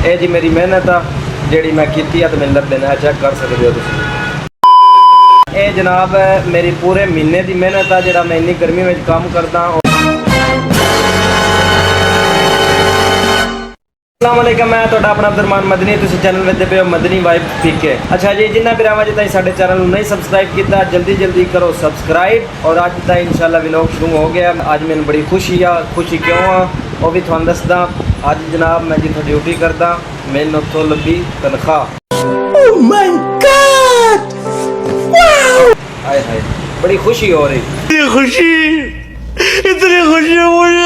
ਇਹ ਜੀ ਮੇਰੀ ਮਿਹਨਤ ਆ ਜਿਹੜੀ ਮੈਂ ਕੀਤੀ ਆ ਤੇ ਮੈਨੂੰ ਲੱਭੇ ਨਾ ਚੈੱਕ ਕਰ ਸਕਦੇ ਹੋ ਤੁਸੀਂ। ਇਹ ਜਨਾਬ ਮੇਰੀ ਪੂਰੇ ਮਹੀਨੇ ਦੀ ਮਿਹਨਤ ਆ ਜਿਹੜਾ ਮੈਂ ਇੰਨੀ ਗਰਮੀ ਵਿੱਚ ਕੰਮ ਕਰਦਾ। अस्सलामुअलैकुम, मैं तो अपना अब्दुरमान मदनी, तुम चैनल में पे हो मदनी वाइब पीके। अच्छा जी, जिन्हें भी रावा जी साढ़े चैनल नहीं सबसक्राइब किया जल्दी जल्दी करो सबसक्राइब। और अज तक इंशाल्लाह व्लॉग शुरू हो गया। अज मैंने बड़ी खुशी आ, खुशी क्यों आ वो भी थोड़ा दसदा। अज जनाब मैं जितों ड्यूटी करदा मैंने उत्थों लभी तनख्वाह। ओह माय गॉड, वाओ, हाय हाय बड़ी खुशी हो रही, इतनी खुशी मुझे।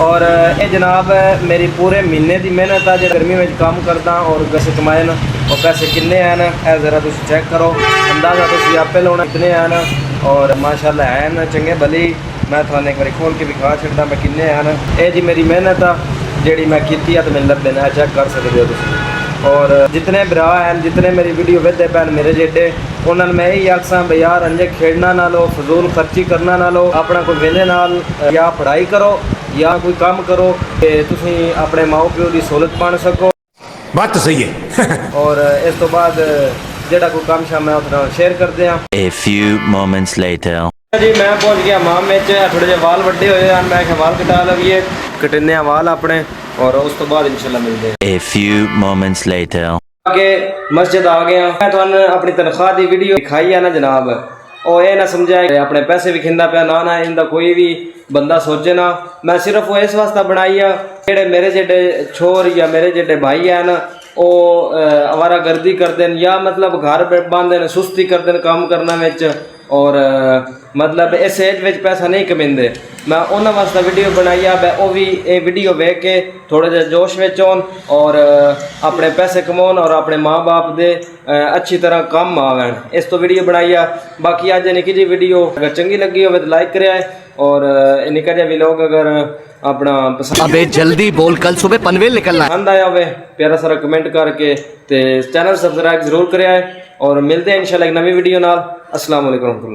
और ये जनाब मेरी पूरे महीने की मेहनत है जो गर्मी में काम करदा। और पैसे कमाए न और पैसे किन्ने हैं ए ज़रा तुम चेक करो, अंदाज़ा तुम आपे लाना कितने हैं। और माशाल्लाह है न चंगे भली। मैं थाने एक बार खोल के विखा छड्डा मैं किन्ने हैं। ये जी मेरी मेहनत आ जी मैं की तो मैंने लभे ना चेक कर सकते हो तुम। और जितने भरा हैं जितने मेरी वीडियो वेखते पैन मेरे जेडे उन्होंने मैं यही आखसा भी यार अंजे खेड़ना ना लो, फजूल खर्ची करना ना लो, अपना कोई वेले नाल या पढ़ाई करो या कोई काम करो कि तुसी अपने माओ प्यो की सहूलत बन सको। बात तो सही है। और इस तो बाद जेड़ा कोई काम शाम अपना शेयर करते हैं। A few moments later. जी मैं पहुंच गया माम में, थोड़े जे वाल वड्डे होए हैं, मैं वाल कटा लवीए, कटने वाल अपने और उस तो बाद इंशाल्लाह मिलते हैं। A few moments later. आगे मस्जिद आ गया। मैं तुहानू अपनी तनख्वाह की वीडियो दिखाई है ना जनाब, और ये ना समझाए अपने पैसे भी खिंदा पे ना इनका कोई भी बंदा सोचे ना। मैं सिर्फ वो इस वास्ते बनाई है जेडे मेरे जेडे छोर या मेरे जेडे भाई है ना वो आवारा गर्दी करते हैं या मतलब घर बांधे सुस्ती करते हैं काम करने में। और मतलब इस एज में पैसा नहीं कमाते। मैं उन्होंने वास्ते वीडियो बनाई है वो भी ये वीडियो वेख के थोड़ा जहा जोश में आन और अपने पैसे कमाउन और अपने माँ बाप दे अच्छी तरह काम आवन, इस तो वीडियो बनाई है। बाकी अज निकी जी वीडियो अगर चंगी लगी हो तो लाइक करे और निका जहा व्लॉग अगर अपना पसंद अबे जल्दी बोल, कल सुबह पनवेल निकलना है। पसंद आया हो प्यारा सारा कमेंट करके ते चैनल सब्सक्राइब जरूर करे। और मिलते हैं इंशाल्लाह एक नवी वीडियो नाल। अस्सलाम वालेकुम।